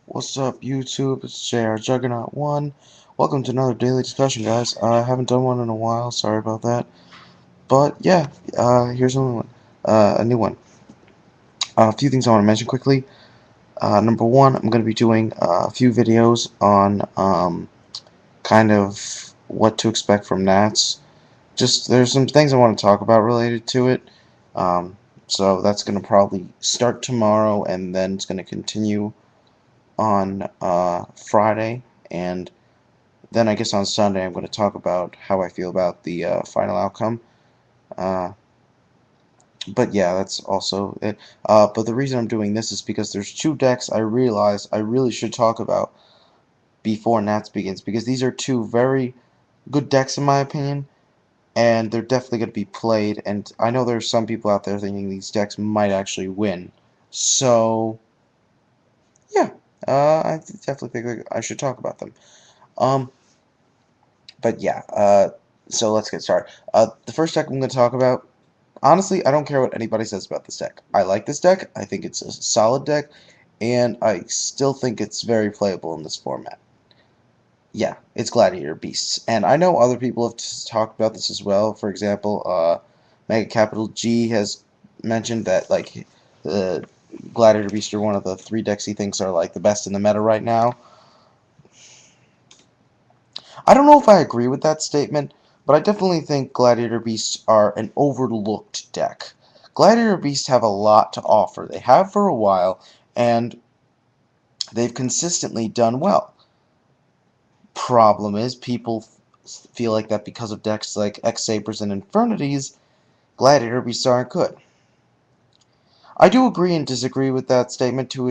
What's up, YouTube? It's JRJuggernaut1. Welcome to another daily discussion, guys. I haven't done one in a while. Sorry about that. But yeah, here's a new one. A few things I want to mention quickly. Number one, I'm going to be doing a few videos on kind of what to expect from Nats. Just there's some things I want to talk about related to it. Um, so that's going to probably start tomorrow, and then it's going to continue on Friday, and then I guess on Sunday I'm going to talk about how I feel about the final outcome. Uh, but yeah, that's also it. But the reason I'm doing this is because there's two decks I realize I really should talk about before Nats begins, because these are two very good decks in my opinion, and they're definitely going to be played, and I know there's some people out there thinking these decks might actually win. So yeah, I definitely think I should talk about them. Um, But yeah, so let's get started. The first deck I'm going to talk about, honestly, I don't care what anybody says about this deck. I like this deck. I think it's a solid deck, and I still think it's very playable in this format. Yeah, it's Gladiator Beasts, and I know other people have talked about this as well. For example, Mega Capital G has mentioned that like the Gladiator Beasts are one of the three decks he thinks are like the best in the meta right now. I don't know if I agree with that statement, but I definitely think Gladiator Beasts are an overlooked deck. Gladiator Beasts have a lot to offer. They have for a while, and they've consistently done well. Problem is, people feel like that because of decks like X-Sabers and Infernities, Gladiator Beasts aren't good. I do agree and disagree with that statement to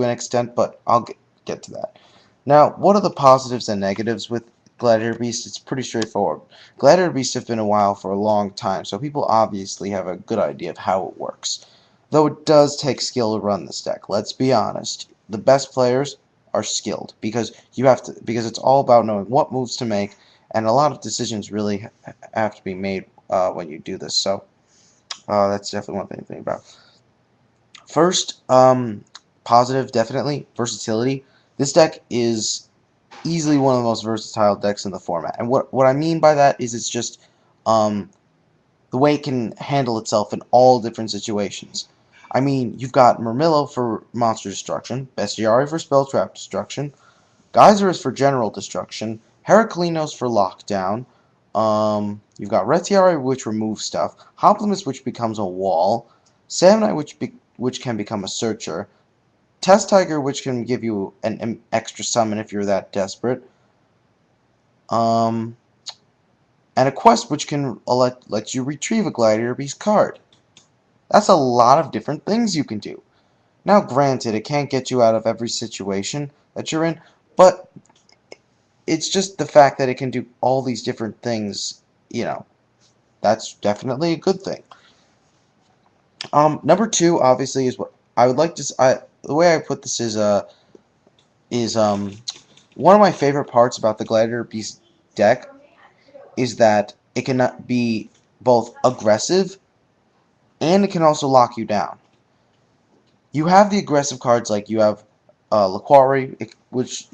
an extent, but I'll get to that. Now, what are the positives and negatives with Gladiator Beast? It's pretty straightforward. Gladiator Beasts have been a while for a long time, so people obviously have a good idea of how it works. Though it does take skill to run this deck. Let's be honest. The best players are skilled because it's all about knowing what moves to make, and a lot of decisions really have to be made when you do this. So that's definitely one thing to think about. First, positive, definitely, versatility. This deck is easily one of the most versatile decks in the format. And what I mean by that is it's just um, the way it can handle itself in all different situations. I mean, you've got Murmillo for monster destruction, Bestiari for spell trap destruction, Geyser for general destruction, Heraclinos for lockdown, you've got Retiari, which removes stuff, Hoplimus, which becomes a wall, Samurai, which can become a searcher, Test Tiger, which can give you an extra summon if you're that desperate, um, and a quest which can let you retrieve a Gladiator Beast card. That's a lot of different things you can do. Now, granted, it can't get you out of every situation that you're in, but it's just the fact that it can do all these different things, you know, that's definitely a good thing. Number two, obviously, is what I would like to. The way I put this is one of my favorite parts about the Gladiator Beast deck is that it can be both aggressive and it can also lock you down. You have the aggressive cards like you have Laquari, which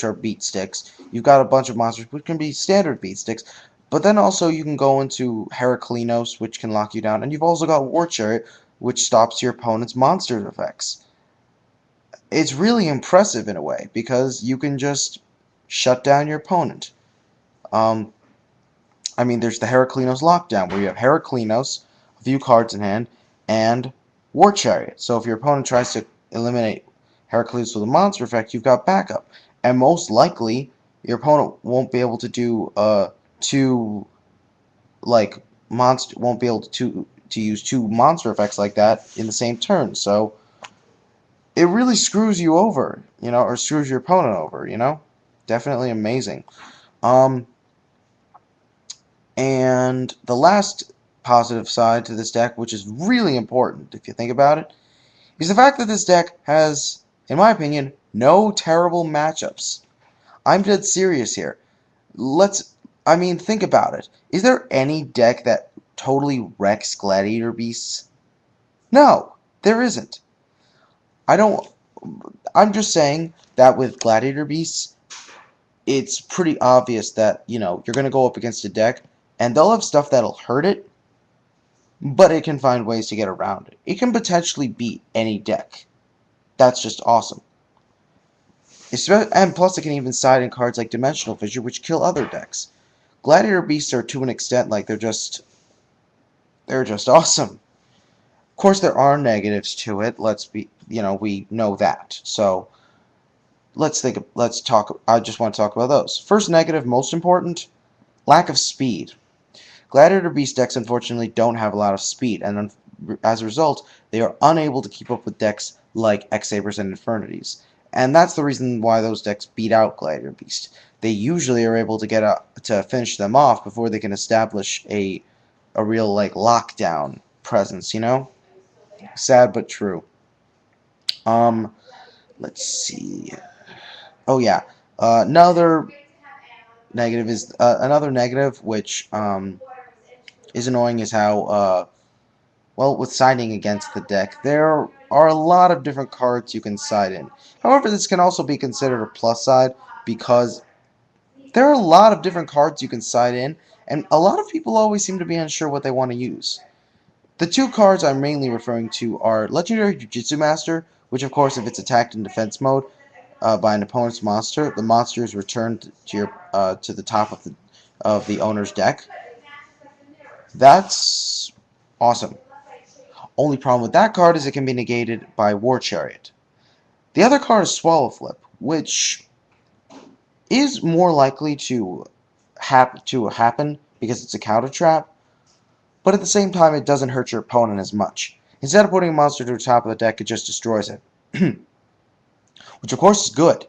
are beat sticks. You've got a bunch of monsters which can be standard beat sticks, but then also you can go into Heraclinos, which can lock you down, and you've also got War Chariot, which stops your opponent's monster effects. It's really impressive in a way because you can just shut down your opponent. Um, I mean, there's the Heraclinos lockdown, where you have Heraclinos, a few cards in hand, and War Chariot. So if your opponent tries to eliminate Heraclinos with a monster effect, you've got backup. And most likely, your opponent won't be able to do two like monster won't be able to use two monster effects like that in the same turn. So it really screws you over, or screws your opponent over. Definitely amazing. Um, And the last positive side to this deck, which is really important if you think about it, is the fact that this deck has, in my opinion, no terrible matchups. I'm dead serious here. Think about it. Is there any deck that totally wrecks Gladiator Beasts? No, there isn't. I don't. I'm just saying that with Gladiator Beasts, it's pretty obvious that, you know, you're going to go up against a deck, and they'll have stuff that'll hurt it, but it can find ways to get around it. It can potentially beat any deck. That's just awesome. And plus, it can even side in cards like Dimensional Fissure, which kill other decks. Gladiator Beasts are, to an extent, like they're just awesome. Of course, there are negatives to it. We know that. So let's talk. I just want to talk about those. First negative, most important, lack of speed. Gladiator Beast decks unfortunately don't have a lot of speed, and as a result, they are unable to keep up with decks like X-Sabers and Infernities. And that's the reason why those decks beat out Gladiator Beast. They usually are able to to finish them off before they can establish a real like lockdown presence, you know? Sad but true. Let's see. Oh yeah. Another negative which is annoying is how well, with siding against the deck, there are a lot of different cards you can side in. However, this can also be considered a plus side because there are a lot of different cards you can side in, and a lot of people always seem to be unsure what they want to use. The two cards I'm mainly referring to are Legendary Jiu-Jitsu Master, which of course if it's attacked in defense mode by an opponent's monster, the monster is returned to the top of the owner's deck. That's awesome. Only problem with that card is it can be negated by War Chariot. The other card is Swallow Flip, which is more likely to happen because it's a counter trap, but at the same time it doesn't hurt your opponent as much. Instead of putting a monster to the top of the deck, it just destroys it. Which of course is good.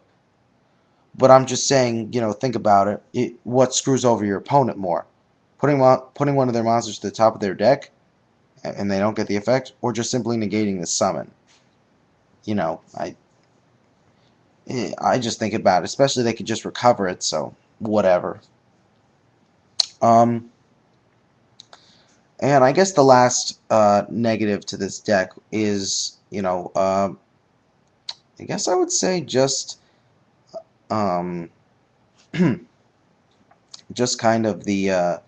But I'm just saying, think about it. What screws over your opponent more? Putting one of their monsters to the top of their deck and they don't get the effect, or just simply negating the summon. I just think about it. Especially they could just recover it, so whatever. And I guess the last negative to this deck is, I guess I would say just just kind of the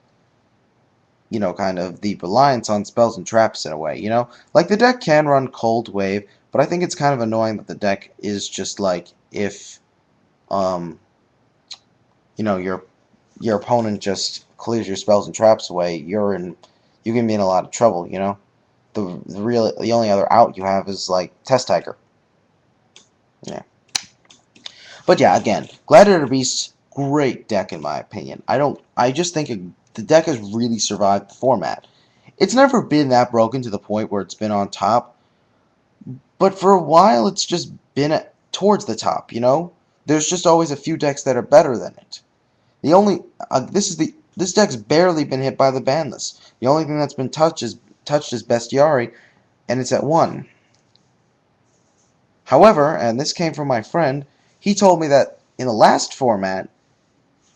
kind of the reliance on spells and traps in a way, like the deck can run Cold Wave, but I think it's kind of annoying that the deck is just like if your opponent just clears your spells and traps away, you can be in a lot of trouble, the only other out you have is like Test Tiger. Yeah. But yeah, again, Gladiator Beast, great deck in my opinion. I just think the deck has really survived the format. It's never been that broken to the point where it's been on top, but for a while it's just been towards the top, There's just always a few decks that are better than it. This deck's barely been hit by the ban list. The only thing that's been touched is Bestiari, and it's at 1. However, and this came from my friend, he told me that in the last format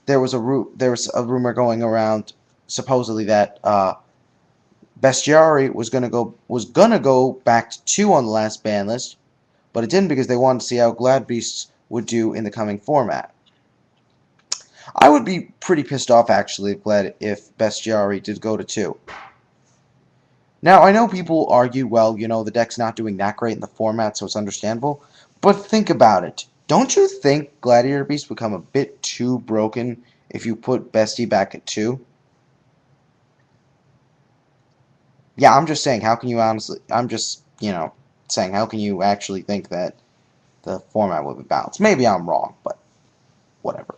there was a rumor going around supposedly that Bestiari was gonna go back to 2 on the last ban list, but it didn't because they wanted to see how Glad Beasts would do in the coming format. I would be pretty pissed off actually if Bestiari did go to 2. Now, I know people argue, well, the deck's not doing that great in the format, so it's understandable. But think about it. Don't you think Gladiator Beasts become a bit too broken if you put Bestie back at 2? Yeah, I'm just saying, how can you saying, how can you actually think that the format will be balanced? Maybe I'm wrong, but whatever.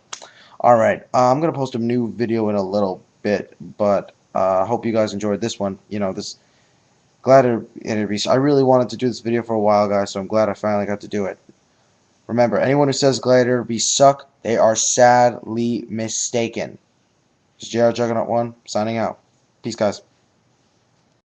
Alright, I'm going to post a new video in a little bit, but I hope you guys enjoyed this one. This Gladiator Beast. I really wanted to do this video for a while, guys, so I'm glad I finally got to do it. Remember, anyone who says Gladiator Beast suck, they are sadly mistaken. This is JRJuggernaut1 signing out. Peace, guys.